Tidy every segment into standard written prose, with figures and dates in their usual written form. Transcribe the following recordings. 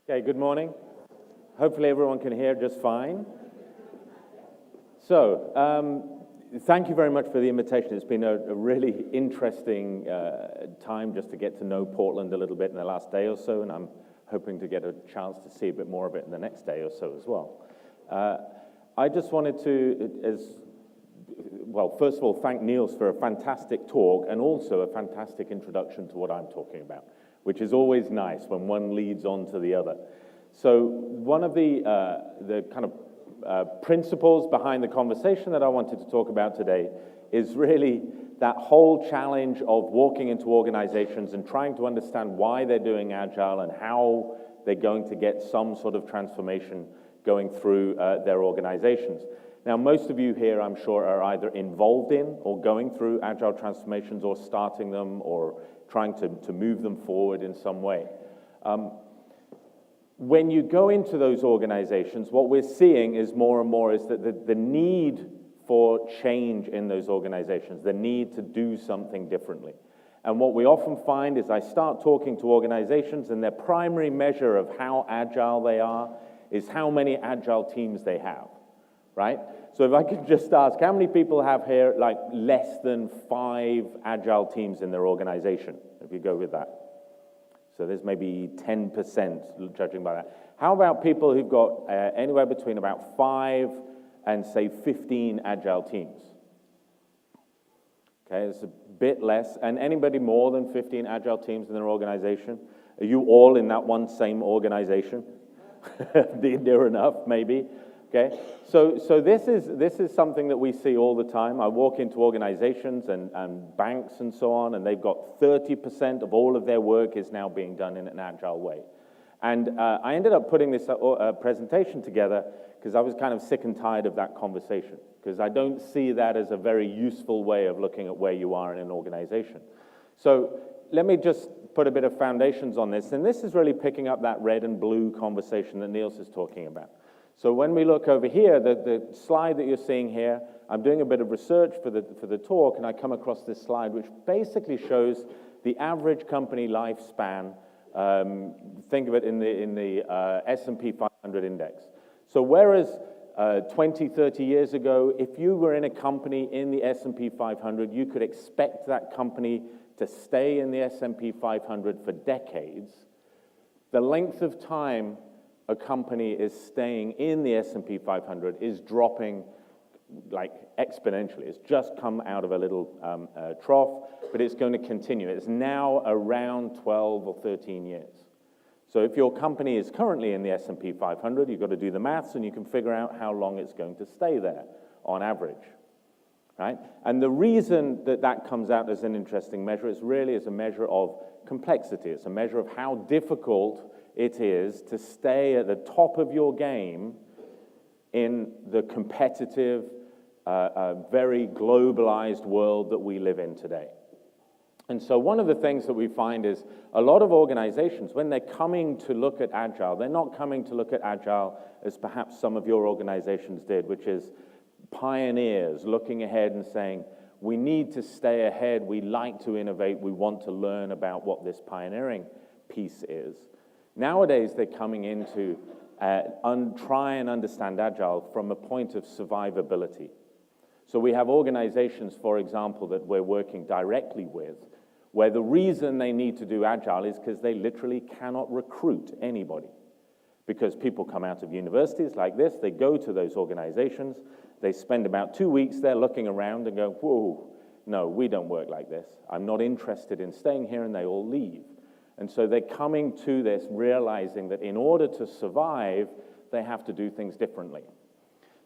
Okay, good morning. Hopefully everyone can hear just fine. So, thank you very much for the invitation. It's been a really interesting time just to get to know Portland a little bit in the last day or so, and I'm hoping to get a chance to see a bit more of it in the next day or so as well. I just wanted to, first of all, thank Niels for a fantastic talk and also a fantastic introduction to what I'm talking about, which is always nice when one leads on to the other. So one of the kind of principles behind the conversation that I wanted to talk about today is really that whole challenge of walking into organizations and trying to understand why they're doing Agile and how they're going to get some sort of transformation going through their organizations. Now, most of you here, I'm sure, are either involved in or going through Agile transformations or starting them or trying to move them forward in some way. When you go into those organizations, what we're seeing is more and more is that the need for change in those organizations, the need to do something differently. And what we often find is I start talking to organizations and their primary measure of how agile they are is how many agile teams they have, right? So if I could just ask, how many people have here like less than 5 agile teams in their organization, if you go with that? So there's maybe 10%, judging by that. How about people who've got anywhere between about 5 and, say, 15 agile teams? Okay, it's a bit less. And anybody more than 15 agile teams in their organization? Are you all in that one same organization? Near enough, maybe. Okay, so this is something that we see all the time. I walk into organizations and banks and so on, and they've got 30% of all of their work is now being done in an agile way. And I ended up putting this presentation together because I was kind of sick and tired of that conversation, because I don't see that as a very useful way of looking at where you are in an organization. So let me just put a bit of foundations on this, and this is really picking up that red and blue conversation that Niels is talking about. So when we look over here, the slide that you're seeing here, I'm doing a bit of research for the talk, and I come across this slide which basically shows the average company lifespan. Think of it in the S&P 500 index. So whereas 20, 30 years ago, if you were in a company in the S&P 500, you could expect that company to stay in the S&P 500 for decades. The length of time a company is staying in the S&P 500 is dropping like exponentially. It's just come out of a little trough, but it's going to continue. It's now around 12 or 13 years. So if your company is currently in the S&P 500, you've got to do the maths and you can figure out how long it's going to stay there on average, right? And the reason that that comes out as an interesting measure is really as a measure of complexity. It's a measure of how difficult it is to stay at the top of your game in the competitive, very globalized world that we live in today. And so one of the things that we find is a lot of organizations, when they're coming to look at Agile, they're not coming to look at Agile as perhaps some of your organizations did, which is pioneers looking ahead and saying, we need to stay ahead, we like to innovate, we want to learn about what this pioneering piece is. Nowadays, they're coming in to try and understand Agile from a point of survivability. So we have organizations, for example, that we're working directly with, where the reason they need to do Agile is because they literally cannot recruit anybody. Because people come out of universities like this, they go to those organizations, they spend about 2 weeks there looking around and go, whoa, no, we don't work like this. I'm not interested in staying here, and they all leave. And so they're coming to this realizing that in order to survive, they have to do things differently.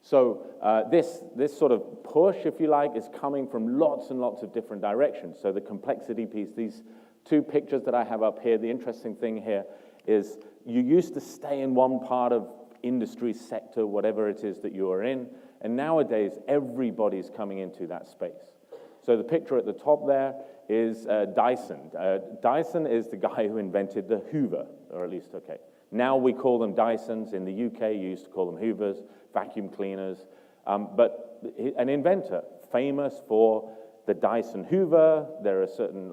So this sort of push, if you like, is coming from lots and lots of different directions. So the complexity piece, these 2 pictures that I have up here, the interesting thing here is you used to stay in one part of industry sector, whatever it is that you are in, and nowadays everybody's coming into that space. So the picture at the top there is Dyson. Dyson is the guy who invented the Hoover, or at least, okay. Now we call them Dysons. In the UK, you used to call them Hoovers, vacuum cleaners. But an inventor, famous for the Dyson Hoover. There are certain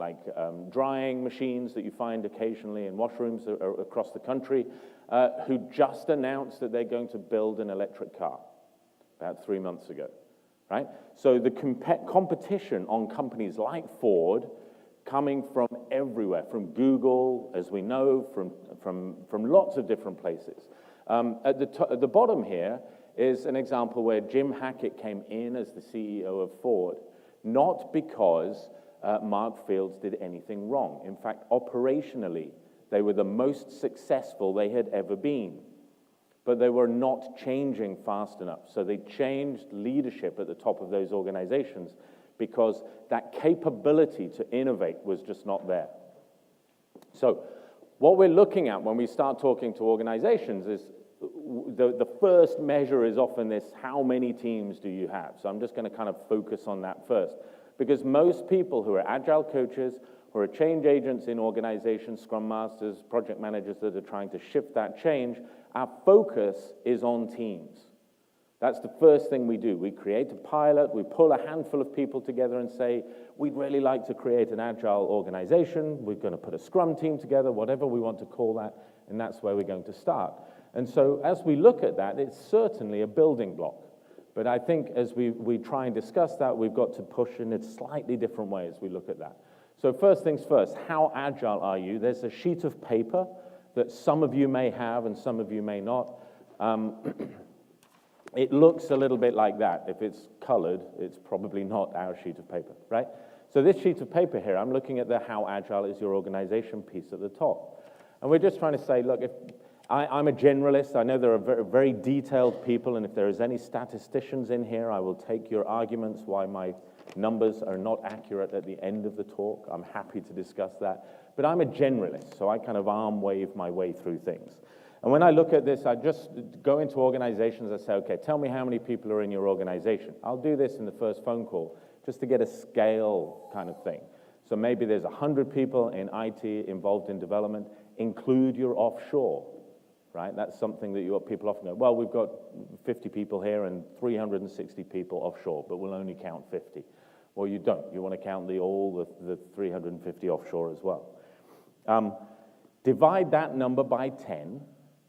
drying machines that you find occasionally in washrooms across the country who just announced that they're going to build an electric car about 3 months ago, right? So the competition on companies like Ford coming from everywhere, from Google, as we know, from lots of different places. At the bottom here is an example where Jim Hackett came in as the CEO of Ford, not because Mark Fields did anything wrong. In fact, operationally, they were the most successful they had ever been. But they were not changing fast enough. So they changed leadership at the top of those organizations because that capability to innovate was just not there. So what we're looking at when we start talking to organizations is the first measure is often this: how many teams do you have? So I'm just going to kind of focus on that first, because most people who are agile coaches, who are change agents in organizations, scrum masters, project managers that are trying to shift that change, our focus is on teams. That's the first thing we do. We create a pilot, we pull a handful of people together and say, we'd really like to create an agile organization, we're going to put a scrum team together, whatever we want to call that, and that's where we're going to start. And so as we look at that, it's certainly a building block. But I think as we try and discuss that, we've got to push in a slightly different way as we look at that. So first things first, how agile are you? There's a sheet of paper that some of you may have and some of you may not. It looks a little bit like that. If it's colored, it's probably not our sheet of paper, right? So this sheet of paper here, I'm looking at the how agile is your organization piece at the top. And we're just trying to say, look, if I'm a generalist, I know there are very, very detailed people, and if there is any statisticians in here, I will take your arguments why my numbers are not accurate at the end of the talk. I'm happy to discuss that. But I'm a generalist, so I kind of arm wave my way through things. And when I look at this, I just go into organizations and say, okay, tell me how many people are in your organization. I'll do this in the first phone call, just to get a scale kind of thing. So maybe there's 100 people in IT involved in development. Include your offshore, right? That's something that people often go, well, we've got 50 people here and 360 people offshore, but we'll only count 50. Well, you don't. You want to count all the 350 offshore as well. Divide that number by 10,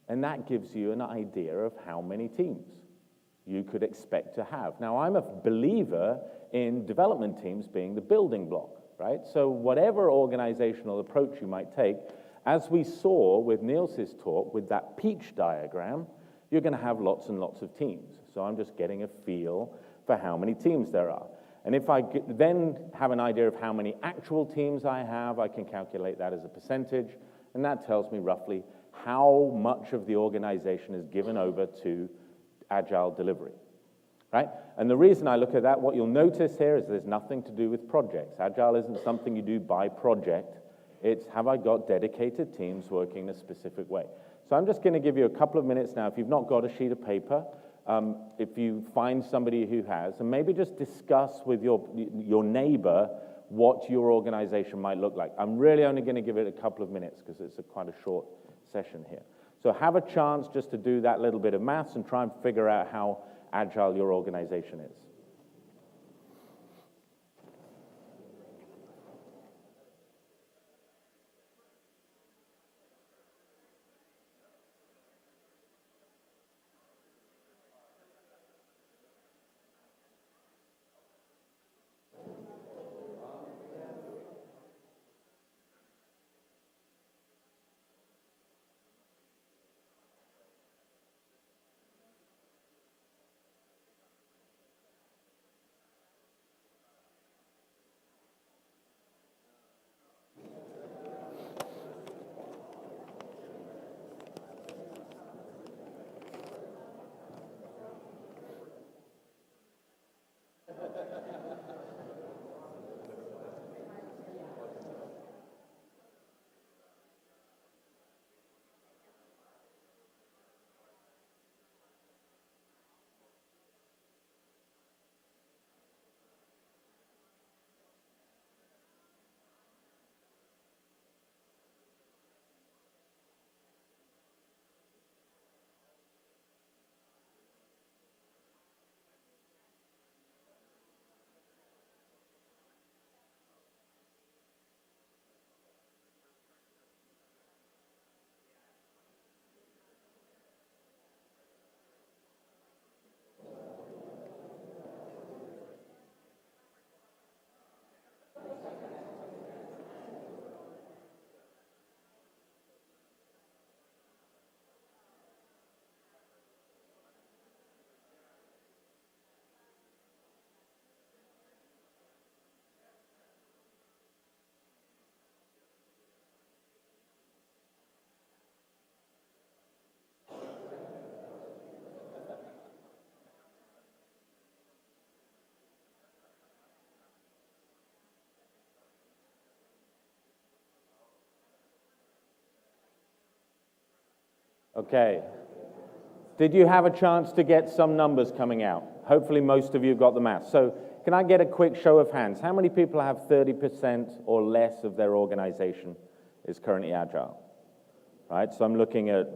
and that gives you an idea of how many teams you could expect to have. Now, I'm a believer in development teams being the building block, right? So whatever organizational approach you might take, as we saw with Niels's talk, with that peach diagram, you're going to have lots and lots of teams. So I'm just getting a feel for how many teams there are. And if I then have an idea of how many actual teams I have, I can calculate that as a percentage, and that tells me roughly how much of the organization is given over to agile delivery, right? And the reason I look at that, what you'll notice here is there's nothing to do with projects. Agile isn't something you do by project. It's, have I got dedicated teams working in a specific way? So I'm just going to give you a couple of minutes now. If you've not got a sheet of paper, if you find somebody who has, and maybe just discuss with your neighbor what your organization might look like. I'm really only going to give it a couple of minutes because it's quite a short session here. So have a chance just to do that little bit of maths and try and figure out how agile your organization is. Okay. Did you have a chance to get some numbers coming out? Hopefully most of you got the math. So can I get a quick show of hands? How many people have 30% or less of their organization is currently agile? Right, so I'm looking at,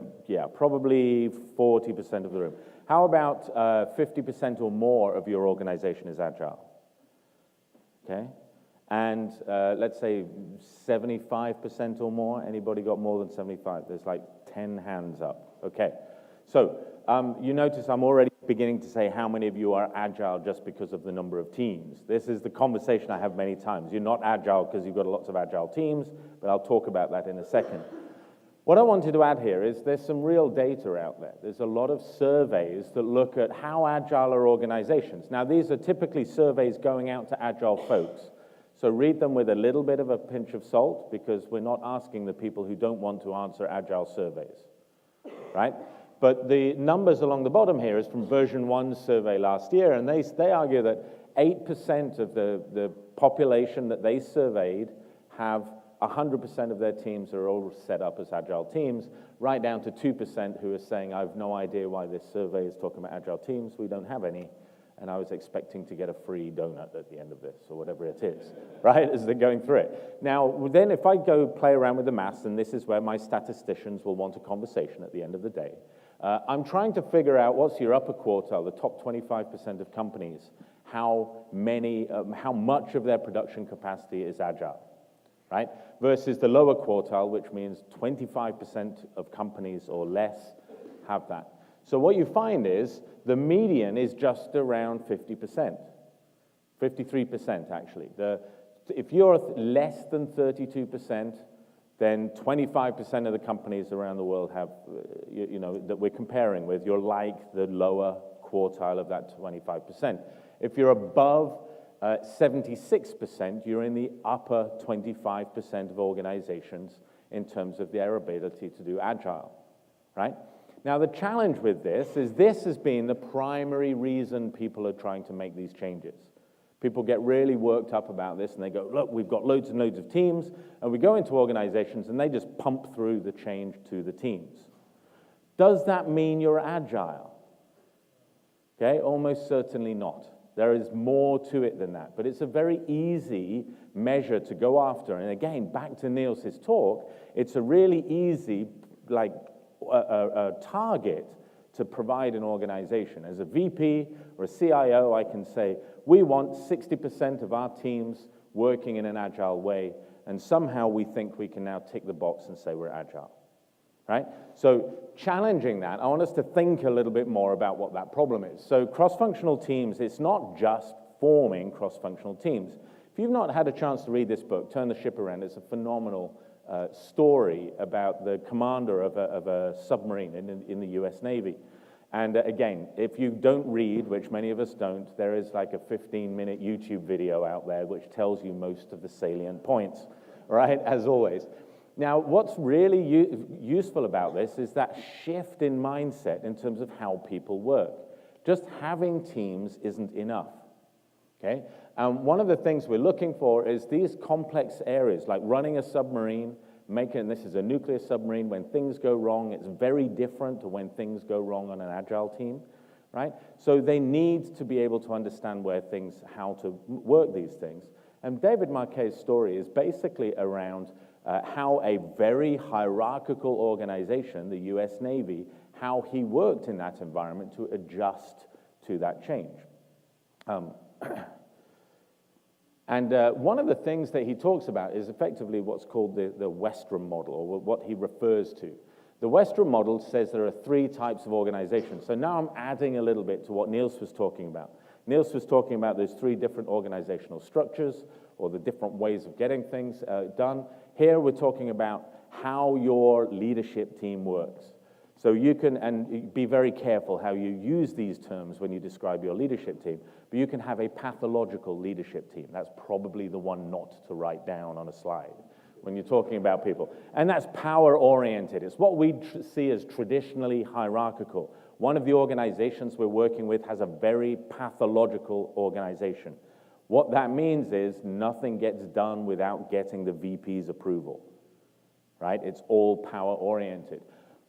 probably 40% of the room. How about 50% or more of your organization is agile? Okay, and let's say 75% or more. Anybody got more than 75? There's like 10 hands up. Okay, so you notice I'm already beginning to say how many of you are agile just because of the number of teams. This is the conversation I have many times. You're not agile because you've got lots of agile teams, but I'll talk about that in a second. What I wanted to add here is there's some real data out there. There's a lot of surveys that look at how agile are organizations. Now, these are typically surveys going out to agile folks. So read them with a little bit of a pinch of salt, because we're not asking the people who don't want to answer agile surveys, right? But the numbers along the bottom here is from version 1 survey last year, and they argue that 8% of the population that they surveyed have 100% of their teams are all set up as agile teams, right down to 2% who are saying, I have no idea why this survey is talking about agile teams. We don't have any, and I was expecting to get a free donut at the end of this, or whatever it is, right, as they're going through it. Now, then if I go play around with the maths, and this is where my statisticians will want a conversation at the end of the day, I'm trying to figure out what's your upper quartile, the top 25% of companies, how much of their production capacity is agile, right? Versus the lower quartile, which means 25% of companies or less have that. So what you find is the median is just around 50%, 53% actually. If you're less than 32%, then 25% of the companies around the world have, that we're comparing with, you're like the lower quartile of that 25%. If you're above 76%, you're in the upper 25% of organizations in terms of their ability to do agile, right? Now, the challenge with this has been the primary reason people are trying to make these changes. People get really worked up about this, and they go, look, we've got loads and loads of teams, and we go into organizations, and they just pump through the change to the teams. Does that mean you're agile? Okay, almost certainly not. There is more to it than that, but it's a very easy measure to go after. And again, back to Niels' talk, it's a really easy, a target to provide an organization. As a VP or a CIO, I can say, we want 60% of our teams working in an agile way, and somehow we think we can now tick the box and say we're agile, right? So challenging that, I want us to think a little bit more about what that problem is. So cross-functional teams, it's not just forming cross-functional teams. If you've not had a chance to read this book, Turn the Ship Around, it's a phenomenal story about the commander of a submarine in the US Navy. And again, if you don't read, which many of us don't, there is like a 15-minute YouTube video out there which tells you most of the salient points, right, as always. Now, what's really useful about this is that shift in mindset in terms of how people work. Just having teams isn't enough, okay? One of the things we're looking for is these complex areas, like running a submarine, this is a nuclear submarine, when things go wrong, it's very different to when things go wrong on an agile team, right? So they need to be able to understand how to work these things. And David Marquet's story is basically around how a very hierarchical organization, the US Navy, how he worked in that environment to adjust to that change. And one of the things that he talks about is effectively what's called the Western model, or what he refers to. The Western model says there are 3 types of organizations. So now I'm adding a little bit to what Niels was talking about. Niels was talking about those 3 different organizational structures, or the different ways of getting things done. Here we're talking about how your leadership team works. So you can, and be very careful how you use these terms when you describe your leadership team, but you can have a pathological leadership team. That's probably the one not to write down on a slide when you're talking about people. And that's power-oriented. It's what we see as traditionally hierarchical. One of the organizations we're working with has a very pathological organization. What that means is nothing gets done without getting the VP's approval, right? It's all power-oriented.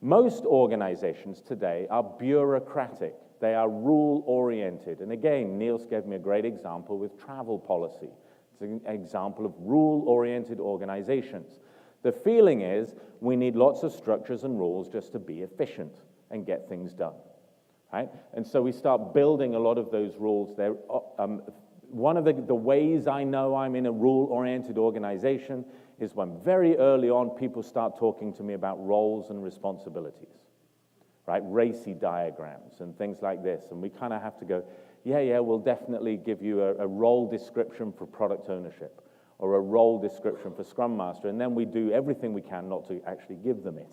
Most organizations today are bureaucratic. They are rule-oriented. And again, Niels gave me a great example with travel policy. It's an example of rule-oriented organizations. The feeling is we need lots of structures and rules just to be efficient and get things done, right? And so we start building a lot of those rules. One of the ways I know I'm in a rule-oriented organization is when very early on people start talking to me about roles and responsibilities, right? RACI diagrams and things like this. And we kind of have to go, yeah, we'll definitely give you a role description for product ownership or a role description for Scrum Master. And then we do everything we can not to actually give them it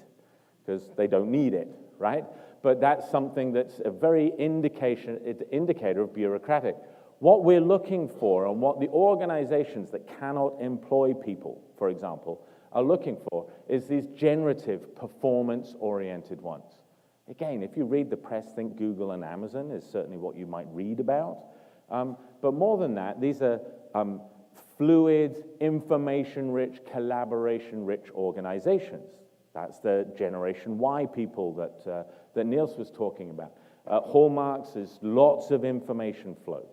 because they don't need it, right? But that's something that's a very indicator of bureaucratic. What we're looking for and what the organizations that cannot employ people, for example, are looking for is these generative, performance-oriented ones. Again, if you read the press, think Google and Amazon is certainly what you might read about. But more than that, these are fluid, information-rich, collaboration-rich organizations. That's the Generation Y people that Niels was talking about. Hallmarks is lots of information flow,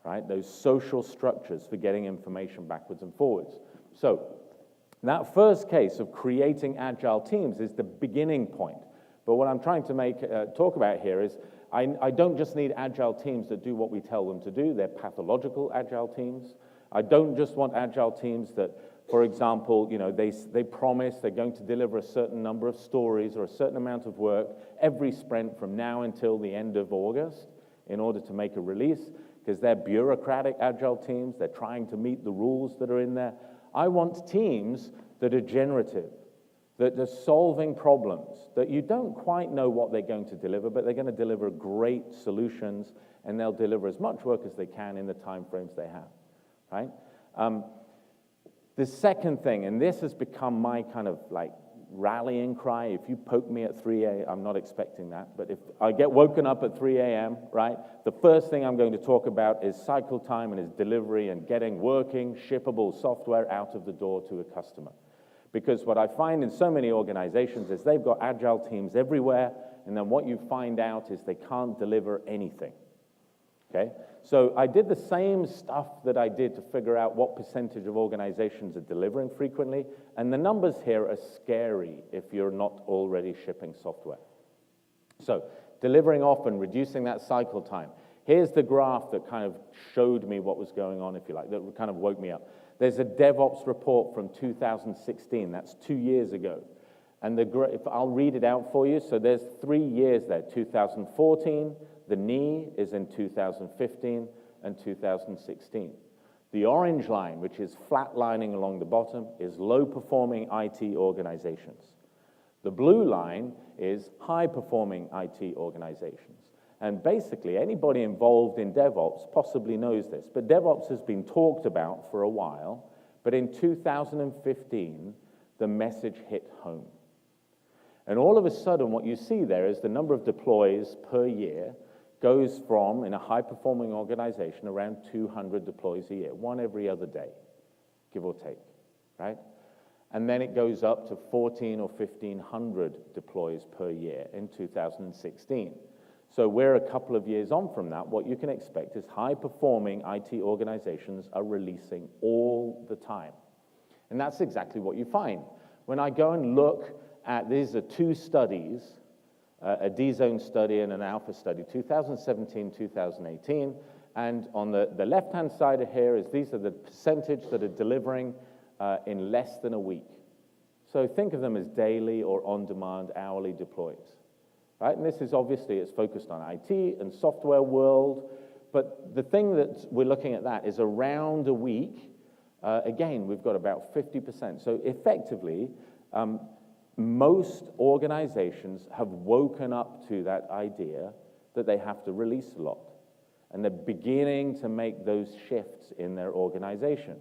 right? Those social structures for getting information backwards and forwards. So that first case of creating agile teams is the beginning point. But what I'm trying to talk about here is I don't just need agile teams that do what we tell them to do. They're pathological agile teams. I don't just want agile teams that, for example, they promise they're going to deliver a certain number of stories or a certain amount of work every sprint from now until the end of August in order to make a release, because they're bureaucratic agile teams. They're trying to meet the rules that are in there. I want teams that are generative, that are solving problems, that you don't quite know what they're going to deliver, but they're going to deliver great solutions, and they'll deliver as much work as they can in the time frames they have, right? The second thing, and this has become my kind of like rallying cry. If you poke me at 3 a.m., I'm not expecting that, but if I get woken up at 3 a.m., right, the first thing I'm going to talk about is cycle time and is delivery and getting working, shippable software out of the door to a customer. Because what I find in so many organizations is they've got agile teams everywhere, and then what you find out is they can't deliver anything, okay? So I did the same stuff that I did to figure out what percentage of organizations are delivering frequently, and the numbers here are scary if you're not already shipping software. So delivering often, reducing that cycle time. Here's the graph that kind of showed me what was going on, if you like, that kind of woke me up. There's a Devops report from 2016, that's 2 years ago. And if I'll read it out for you. So there's 3 years there, 2014, the knee is in 2015 and 2016. The orange line, which is flatlining along the bottom, is low-performing IT organizations. The blue line is high-performing IT organizations. And basically, anybody involved in DevOps possibly knows this, but DevOps has been talked about for a while, but in 2015, the message hit home. And all of a sudden, what you see there is the number of deploys per year goes from, in a high-performing organization, around 200 deploys a year, one every other day, give or take, right? And then it goes up to 1,400 or 1,500 deploys per year in 2016. So we're a couple of years on from that. What you can expect is high-performing IT organizations are releasing all the time. And that's exactly what you find. When I go and look at, these are 2 studies, a D-Zone study and an Alpha study, 2017, 2018. And on the left-hand side of here is these are the percentage that are delivering in less than a week. So think of them as daily or on-demand hourly deploys. Right? And this is obviously, it's focused on IT and software world, but the thing that we're looking at that is around a week, again, we've got about 50%. So effectively, most organizations have woken up to that idea that they have to release a lot, and they're beginning to make those shifts in their organization.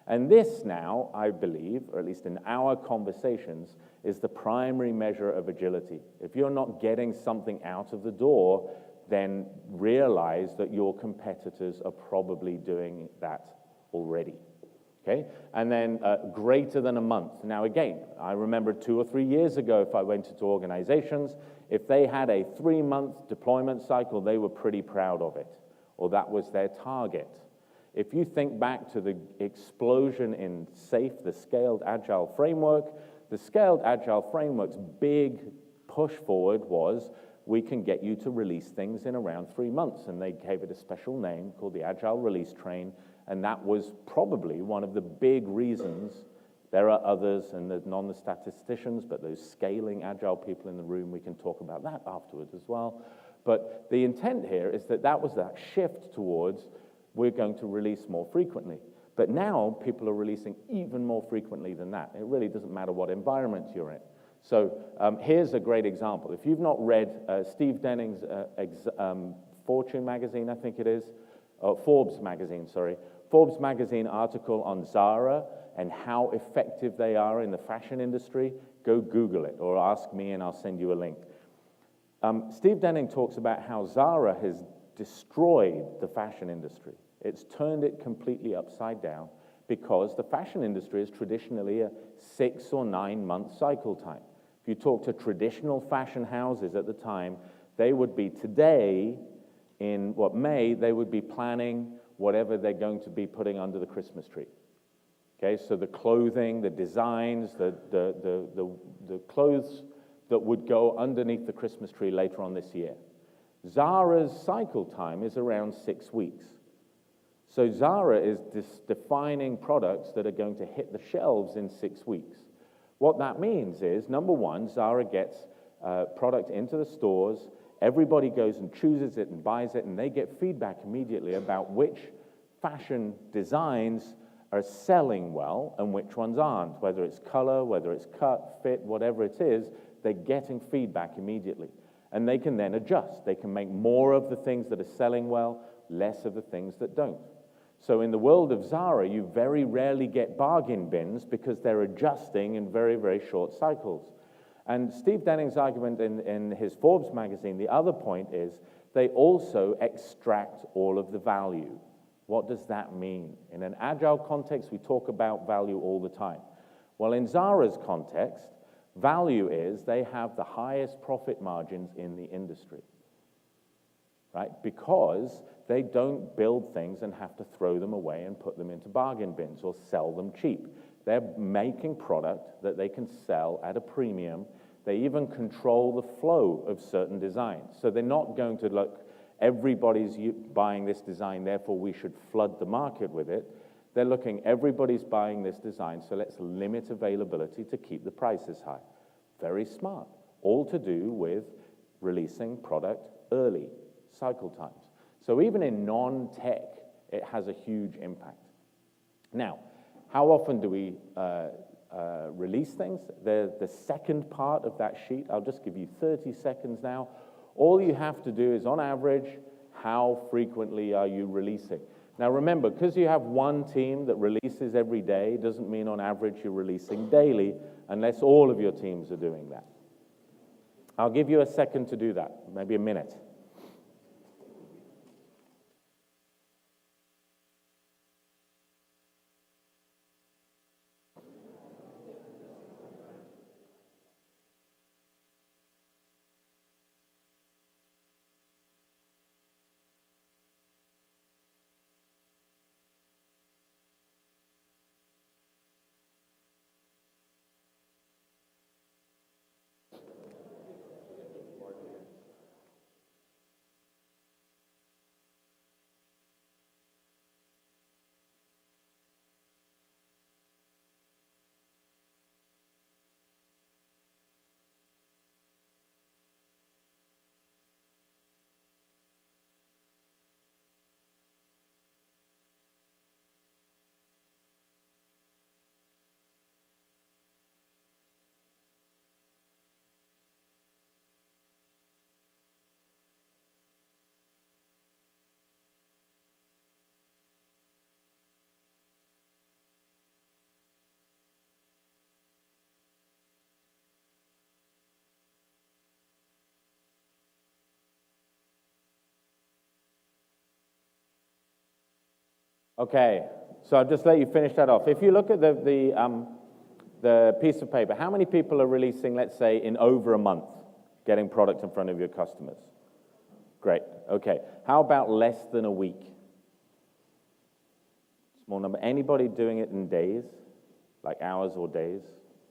And this now, I believe, or at least in our conversations, is the primary measure of agility. If you're not getting something out of the door, then realize that your competitors are probably doing that already, okay? And then greater than a month. Now again, I remember 2 or 3 years ago, if I went into organizations, if they had a 3-month deployment cycle, they were pretty proud of it, or that was their target. If you think back to the explosion in SAFe, the Scaled Agile Framework, the Scaled Agile Framework's big push forward was, we can get you to release things in around 3 months, and they gave it a special name called the Agile Release Train, and that was probably one of the big reasons. There are others, and there's the statisticians, but those scaling Agile people in the room, we can talk about that afterwards as well. But the intent here is that that was that shift towards, we're going to release more frequently. But now people are releasing even more frequently than that. It really doesn't matter what environment you're in. So here's a great example. If you've not read Steve Denning's Fortune magazine, I think it is, Forbes magazine, sorry, Forbes magazine article on Zara and how effective they are in the fashion industry, go Google it or ask me and I'll send you a link. Steve Denning talks about how Zara has destroyed the fashion industry. It's turned it completely upside down because the fashion industry is traditionally a 6 or 9 month cycle time. If you talk to traditional fashion houses at the time, they would be today, in May, they would be planning whatever they're going to be putting under the Christmas tree. Okay, so the clothing, the designs, the clothes that would go underneath the Christmas tree later on this year. Zara's cycle time is around 6 weeks. So Zara is defining products that are going to hit the shelves in 6 weeks. What that means is, number one, Zara gets product into the stores, everybody goes and chooses it and buys it, and they get feedback immediately about which fashion designs are selling well and which ones aren't, whether it's color, whether it's cut, fit, whatever it is, they're getting feedback immediately. And they can then adjust. They can make more of the things that are selling well, less of the things that don't. So in the world of Zara, you very rarely get bargain bins because they're adjusting in very, very short cycles. And Steve Denning's argument in his Forbes magazine, the other point is they also extract all of the value. What does that mean? In an agile context, we talk about value all the time. Well, in Zara's context, value is they have the highest profit margins in the industry, right? Because they don't build things and have to throw them away and put them into bargain bins or sell them cheap. They're making product that they can sell at a premium. They even control the flow of certain designs. So they're not going to look, everybody's buying this design, therefore we should flood the market with it. They're looking, everybody's buying this design, so let's limit availability to keep the prices high. Very smart. All to do with releasing product early, cycle times. So even in non-tech, it has a huge impact. Now, how often do we release things? The second part of that sheet, I'll just give you 30 seconds now. All you have to do is, on average, how frequently are you releasing? Now remember, because you have one team that releases every day, doesn't mean on average you're releasing daily, unless all of your teams are doing that. I'll give you a second to do that, maybe a minute. Okay, So I'll just let you finish that off. If you look at the piece of paper, how many people are releasing, let's say, in over a month, getting product in front of your customers? Great, okay. How about less than a week? Small number. Anybody doing it in days, like hours or days?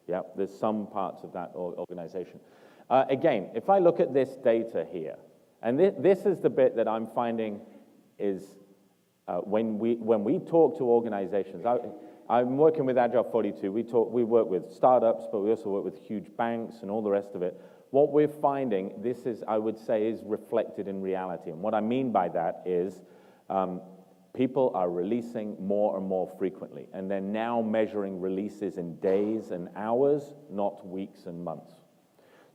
Yeah, there's some parts of that organization. Again, if I look at this data here, and this is the bit that I'm finding is when we talk to organizations, I'm working with Agile 42, we work with startups, but we also work with huge banks and all the rest of it. What we're finding, this is, I would say, is reflected in reality. And what I mean by that is people are releasing more and more frequently, and they're now measuring releases in days and hours, not weeks and months.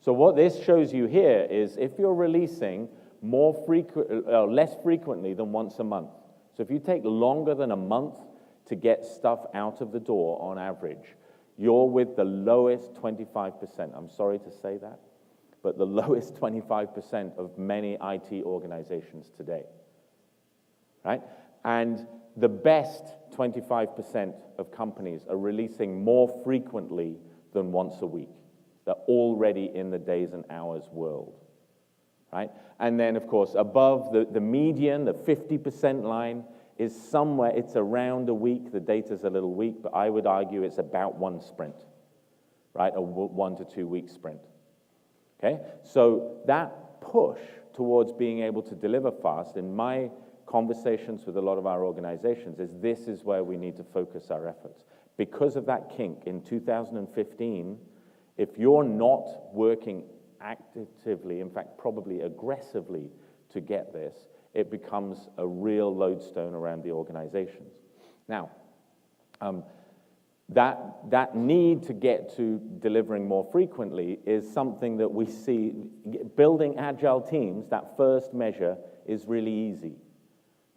So what this shows you here is if you're releasing less frequently than once a month, so if you take longer than a month to get stuff out of the door on average, you're with the lowest 25%. I'm sorry to say that, but the lowest 25% of many IT organizations today, right? And the best 25% of companies are releasing more frequently than once a week. They're already in the days and hours world, right? And then, of course, above the median, the 50% line, is somewhere, it's around a week. The data's a little weak, but I would argue it's about one sprint, right? A 1 to 2 week sprint, okay? So that push towards being able to deliver fast, in my conversations with a lot of our organizations, is this is where we need to focus our efforts. Because of that kink in 2015, if you're not working actively, in fact, probably aggressively to get this, it becomes a real lodestone around the organizations. Now, that need to get to delivering more frequently is something that we see. Building agile teams, that first measure, is really easy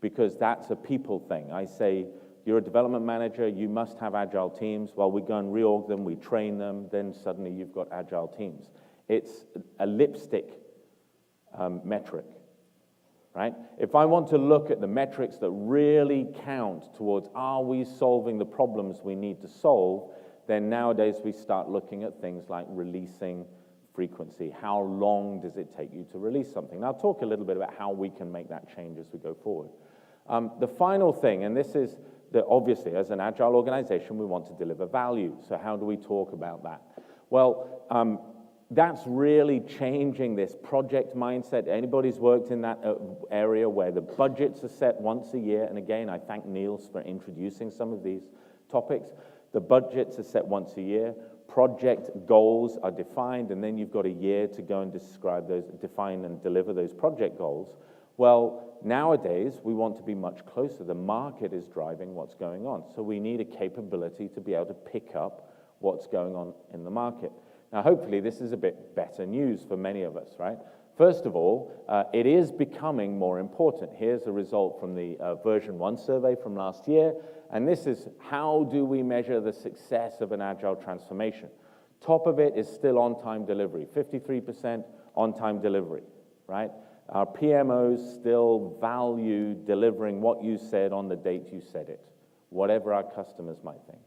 because that's a people thing. I say, you're a development manager, you must have agile teams. Well, we go and reorg them, we train them, then suddenly you've got agile teams. It's a lipstick metric, right? If I want to look at the metrics that really count towards are we solving the problems we need to solve, then nowadays we start looking at things like releasing frequency. How long does it take you to release something? And I'll talk a little bit about how we can make that change as we go forward. The final thing, and this is that obviously as an agile organization we want to deliver value. So how do we talk about that? Well, that's really changing this project mindset. Anybody's worked in that area where the budgets are set once a year, and again, I thank Niels for introducing some of these topics. The budgets are set once a year, project goals are defined, and then you've got a year to go and define and deliver those project goals. Well, nowadays, we want to be much closer. The market is driving what's going on, so we need a capability to be able to pick up what's going on in the market. Now, hopefully, this is a bit better news for many of us, right? First of all, it is becoming more important. Here's a result from the version 1 survey from last year, and this is how do we measure the success of an agile transformation. Top of it is still on-time delivery, 53% on-time delivery, right? Our PMOs still value delivering what you said on the date you said it, whatever our customers might think,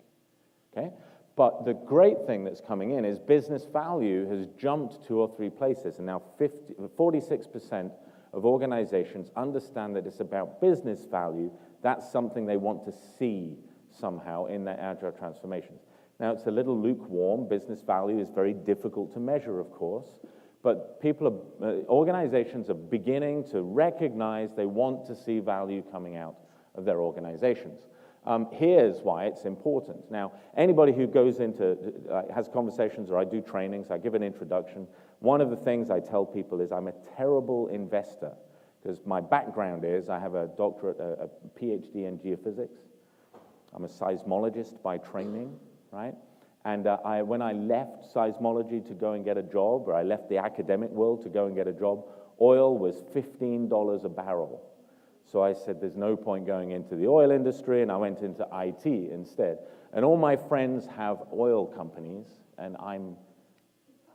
okay? But the great thing that's coming in is business value has jumped 2 or 3 places, and now 46% of organizations understand that it's about business value. That's something they want to see somehow in their agile transformations. Now, it's a little lukewarm. Business value is very difficult to measure, of course, but organizations are beginning to recognize they want to see value coming out of their organizations. Here's why it's important. Now, anybody who goes into, has conversations, or I do trainings, I give an introduction, one of the things I tell people is I'm a terrible investor, because my background is I have a doctorate, a PhD in geophysics. I'm a seismologist by training, right? And when I left seismology to go and get a job, or I left the academic world to go and get a job, oil was $15 a barrel. So I said, there's no point going into the oil industry, and I went into IT instead. And all my friends have oil companies, and I'm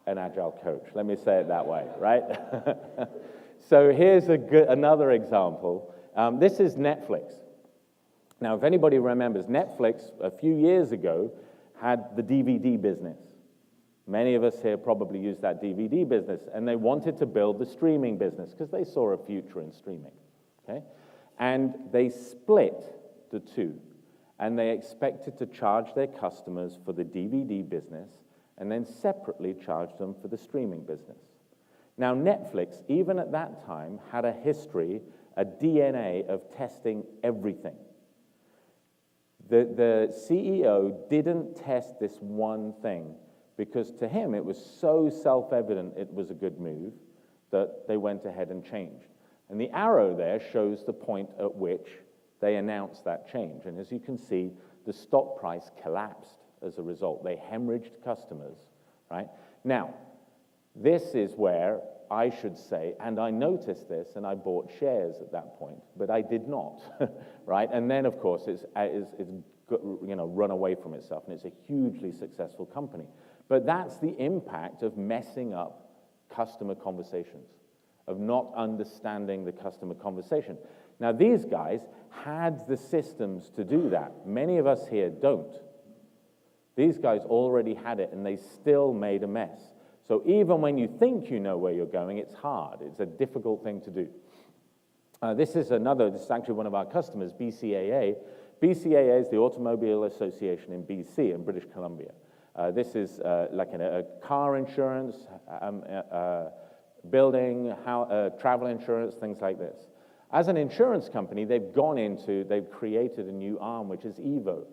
an agile coach. Let me say it that way, right? So here's another example. This is Netflix. Now, if anybody remembers, Netflix, a few years ago, had the DVD business. Many of us here probably use that DVD business, and they wanted to build the streaming business because they saw a future in streaming, okay? And they split the two, and they expected to charge their customers for the DVD business and then separately charge them for the streaming business. Now, Netflix, even at that time, had a history, a DNA of testing everything. The CEO didn't test this one thing because to him it was so self-evident it was a good move that they went ahead and changed. And the arrow there shows the point at which they announced that change. And as you can see, the stock price collapsed as a result. They hemorrhaged customers, right? Now, this is where I should say, and I noticed this, and I bought shares at that point, but I did not, right? And then, of course, it's run away from itself, and it's a hugely successful company. But that's the impact of messing up customer conversations, of not understanding the customer conversation. Now, these guys had the systems to do that. Many of us here don't. These guys already had it, and they still made a mess. So even when you think you know where you're going, it's hard. It's a difficult thing to do. This is actually one of our customers, BCAA. BCAA is the Automobile Association in BC, in British Columbia. This is like a car insurance, building, travel insurance, things like this. As an insurance company, they've created a new arm, which is Evo.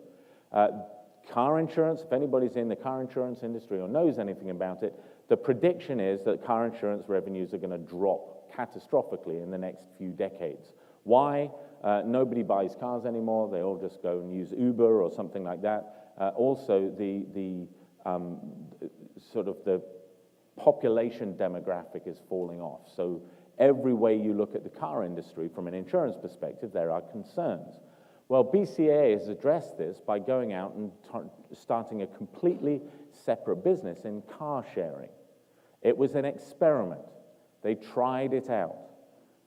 Car insurance, if anybody's in the car insurance industry or knows anything about it, the prediction is that car insurance revenues are going to drop catastrophically in the next few decades. Why? Nobody buys cars anymore. They all just go and use Uber or something like that. Also, the population demographic is falling off. So every way you look at the car industry from an insurance perspective, there are concerns. Well, BCAA has addressed this by going out and starting a completely separate business in car sharing. It was an experiment. They tried it out,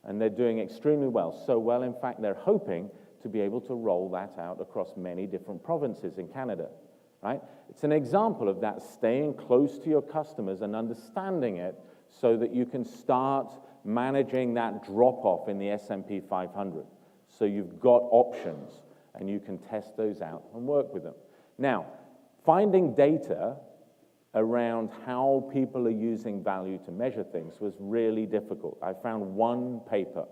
and they're doing extremely well. So well, in fact, they're hoping to be able to roll that out across many different provinces in Canada, right? It's an example of that staying close to your customers and understanding it so that you can start managing that drop-off in the S&P 500. So you've got options, and you can test those out and work with them. Now, finding data around how people are using value to measure things was really difficult. I found one paper.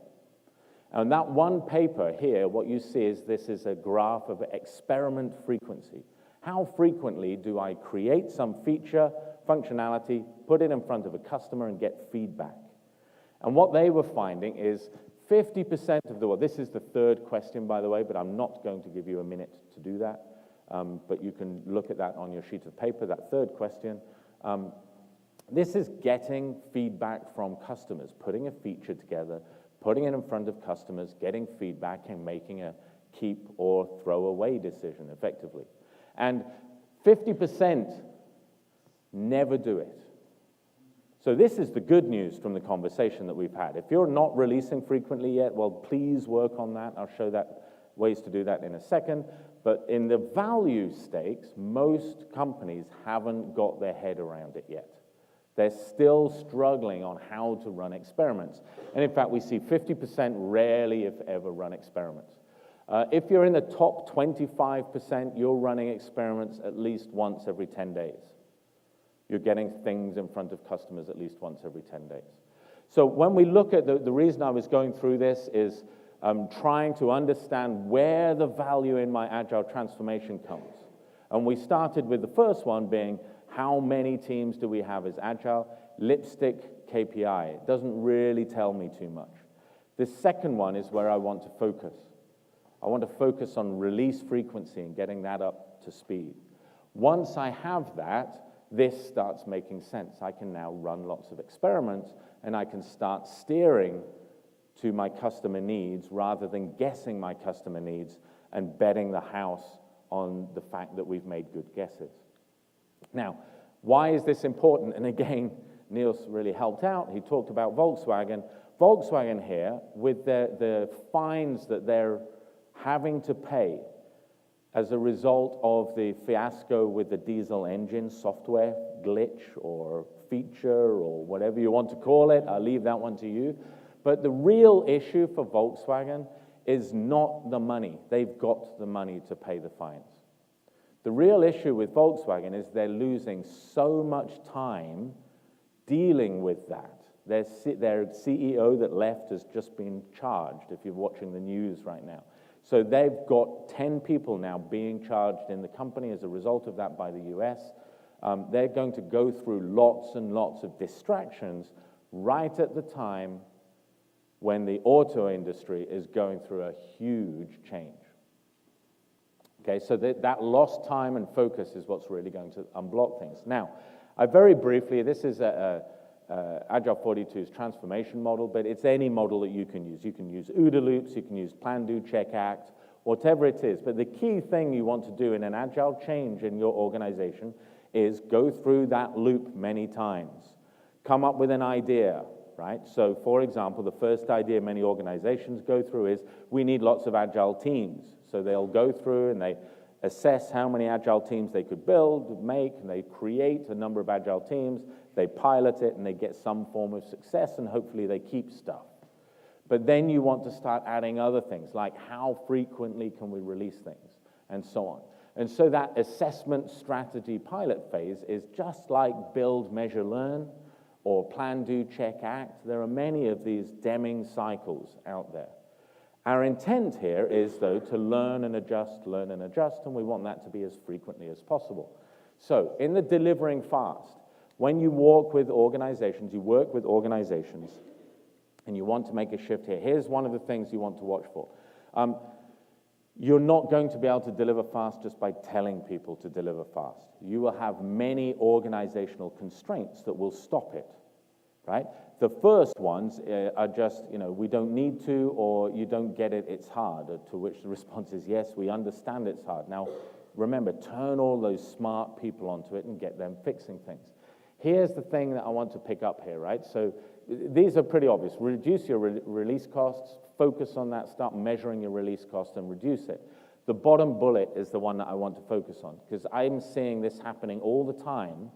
And that one paper here, what you see is this is a graph of experiment frequency. How frequently do I create some feature, functionality, put it in front of a customer, and get feedback? And what they were finding is 50% of the world, this is the third question, by the way, but I'm not going to give you a minute to do that. But you can look at that on your sheet of paper, that third question. This is getting feedback from customers, putting a feature together, putting it in front of customers, getting feedback, and making a keep or throw away decision effectively. And 50% never do it. So this is the good news from the conversation that we've had. If you're not releasing frequently yet, well, please work on that. I'll show that ways to do that in a second. But in the value stakes, most companies haven't got their head around it yet. They're still struggling on how to run experiments. And in fact, we see 50% rarely, if ever, run experiments. If you're in the top 25%, you're running experiments at least once every 10 days. You're getting things in front of customers at least once every 10 days. So when we look at the reason I was going through this is trying to understand where the value in my agile transformation comes. And we started with the first one being, how many teams do we have as agile? Lipstick KPI. It doesn't really tell me too much. The second one is where I want to focus. I want to focus on release frequency and getting that up to speed. Once I have that, this starts making sense. I can now run lots of experiments, and I can start steering to my customer needs rather than guessing my customer needs and betting the house on the fact that we've made good guesses. Now, why is this important? And again, Niels really helped out. He talked about Volkswagen. Volkswagen here, with the fines that they're having to pay as a result of the fiasco with the diesel engine software glitch or feature or whatever you want to call it. I'll leave that one to you. But the real issue for Volkswagen is not the money. They've got the money to pay the fines. The real issue with Volkswagen is they're losing so much time dealing with that. Their CEO that left has just been charged, if you're watching the news right now. So they've got 10 people now being charged in the company as a result of that by the US. They're going to go through lots and lots of distractions right at the time when the auto industry is going through a huge change. Okay, so that lost time and focus is what's really going to unblock things. Now, I very briefly, this is Agile 42's transformation model, but it's any model that you can use. You can use OODA loops, you can use plan, do, check, act, whatever it is. But the key thing you want to do in an agile change in your organization is go through that loop many times. Come up with an idea, right? So, for example, the first idea many organizations go through is we need lots of agile teams. So they'll go through and they assess how many agile teams they could build, make, and they create a number of agile teams. They pilot it and they get some form of success, and hopefully they keep stuff. But then you want to start adding other things, like how frequently can we release things, and so on. And so that assessment strategy pilot phase is just like build, measure, learn, or plan, do, check, act. There are many of these Deming cycles out there. Our intent here is, though, to learn and adjust, and we want that to be as frequently as possible. So in the delivering fast, when you work with organizations, and you want to make a shift here, here's one of the things you want to watch for. You're not going to be able to deliver fast just by telling people to deliver fast. You will have many organizational constraints that will stop it, right? The first ones are just, we don't need to, or you don't get it, it's hard, to which the response is, yes, we understand it's hard. Now, remember, turn all those smart people onto it and get them fixing things. Here's the thing that I want to pick up here, right? So these are pretty obvious. Reduce your release costs, focus on that, start measuring your release cost and reduce it. The bottom bullet is the one that I want to focus on, because I'm seeing this happening all the time,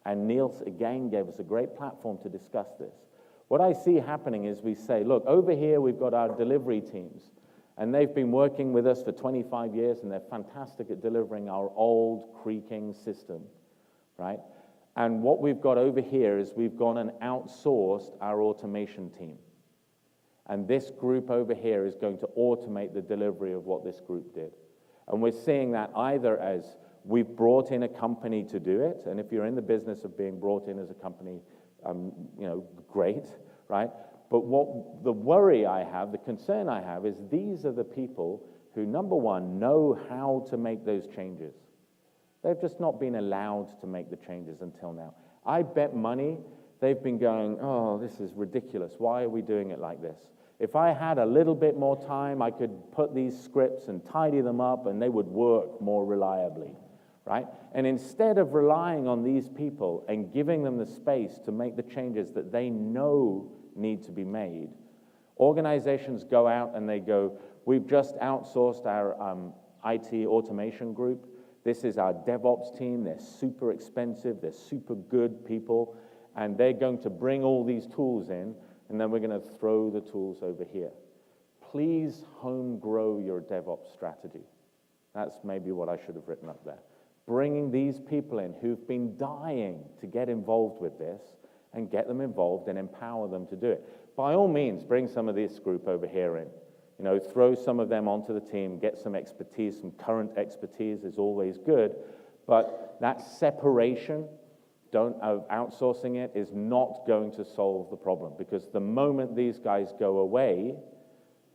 and Niels again gave us a great platform to discuss this. What I see happening is we say, look, over here we've got our delivery teams, and they've been working with us for 25 years, and they're fantastic at delivering our old creaking system, right? And what we've got over here is we've gone and outsourced our automation team. And this group over here is going to automate the delivery of what this group did. And we're seeing that either as we've brought in a company to do it, and if you're in the business of being brought in as a company, great, right? But what the worry I have, the concern I have, is these are the people who, number one, know how to make those changes. They've just not been allowed to make the changes until now. I bet money they've been going, oh, this is ridiculous. Why are we doing it like this? If I had a little bit more time, I could put these scripts and tidy them up, and they would work more reliably, right? And instead of relying on these people and giving them the space to make the changes that they know need to be made, organizations go out and they go, we've just outsourced our IT automation group. This is our DevOps team. They're super expensive. They're super good people. And they're going to bring all these tools in, and then we're going to throw the tools over here. Please home grow your DevOps strategy. That's maybe what I should have written up there. Bringing these people in who've been dying to get involved with this and get them involved and empower them to do it. By all means, bring some of this group over here in. Throw some of them onto the team, get some expertise, some current expertise is always good, but that separation of outsourcing it is not going to solve the problem, because the moment these guys go away,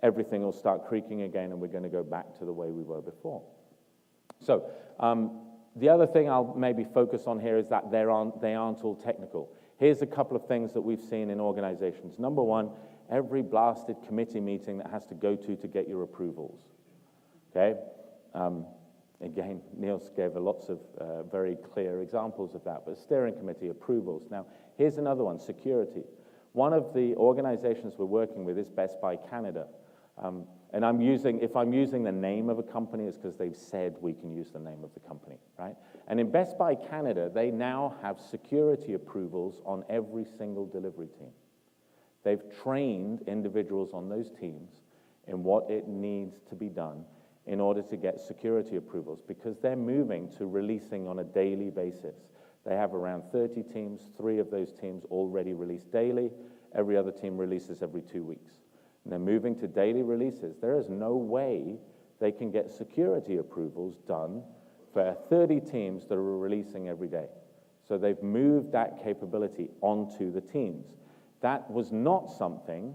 everything will start creaking again, and we're going to go back to the way we were before. So the other thing I'll maybe focus on here is that they aren't all technical. Here's a couple of things that we've seen in organizations. Number one, every blasted committee meeting that has to go to get your approvals, okay? Again, Niels gave lots of very clear examples of that, but steering committee approvals. Now, here's another one, security. One of the organizations we're working with is Best Buy Canada. And if I'm using the name of a company, it's because they've said we can use the name of the company, right? And in Best Buy Canada, they now have security approvals on every single delivery team. They've trained individuals on those teams in what it needs to be done in order to get security approvals, because they're moving to releasing on a daily basis. They have around 30 teams, 3 of those teams already release daily, every other team releases every 2 weeks. And they're moving to daily releases. There is no way they can get security approvals done for 30 teams that are releasing every day. So they've moved that capability onto the teams. That was not something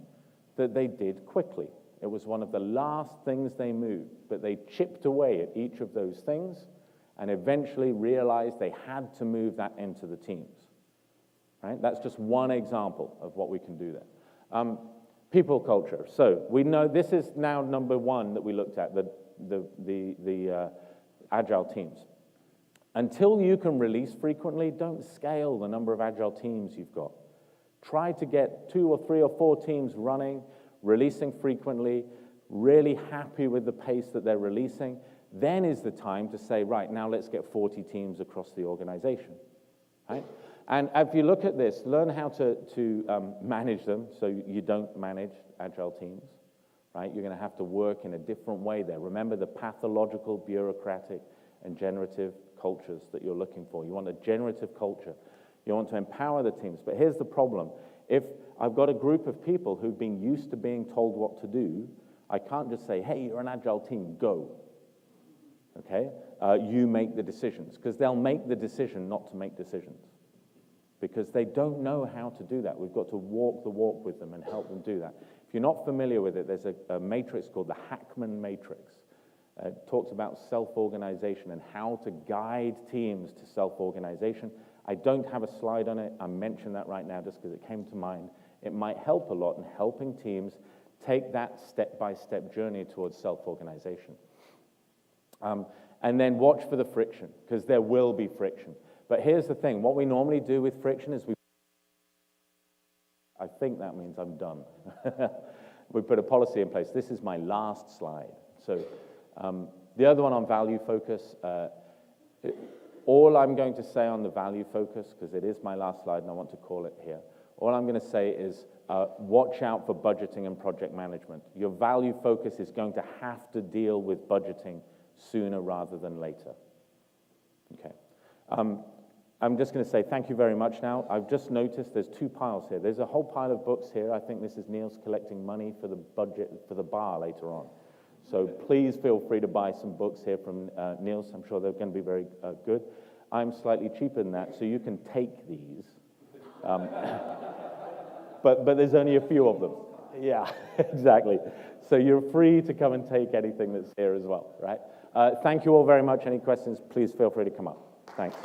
that they did quickly. It was one of the last things they moved, but they chipped away at each of those things and eventually realized they had to move that into the teams. Right? That's just one example of what we can do there. People culture. So we know this is now number 1 that we looked at, the agile teams. Until you can release frequently, don't scale the number of agile teams you've got. Try to get 2 or 3 or 4 teams running, releasing frequently, really happy with the pace that they're releasing. Then is the time to say, right, now let's get 40 teams across the organization, right? And if you look at this, learn how to manage them so you don't manage agile teams, right? You're going to have to work in a different way there. Remember the pathological, bureaucratic, and generative cultures that you're looking for. You want a generative culture. You want to empower the teams. But here's the problem. If I've got a group of people who've been used to being told what to do, I can't just say, hey, you're an agile team, go. Okay? You make the decisions. Because they'll make the decision not to make decisions. Because they don't know how to do that. We've got to walk the walk with them and help them do that. If you're not familiar with it, there's a matrix called the Hackman Matrix. It talks about self-organization and how to guide teams to self-organization. I don't have a slide on it. I mention that right now just because it came to mind. It might help a lot in helping teams take that step-by-step journey towards self-organization. And then watch for the friction, because there will be friction. But here's the thing. What we normally do with friction is I think that means I'm done. We put a policy in place. This is my last slide. So the other one on value focus, all I'm going to say on the value focus, because it is my last slide and I want to call it here, all I'm going to say is watch out for budgeting and project management. Your value focus is going to have to deal with budgeting sooner rather than later. Okay. I'm just going to say thank you very much now. I've just noticed there's 2 piles here. There's a whole pile of books here. I think this is Neil's collecting money for the budget, for the bar later on. So please feel free to buy some books here from Neil's. I'm sure they're going to be very good. I'm slightly cheaper than that, so you can take these. But there's only a few of them. Yeah, exactly. So you're free to come and take anything that's here as well, right? Thank you all very much. Any questions, please feel free to come up. Thanks.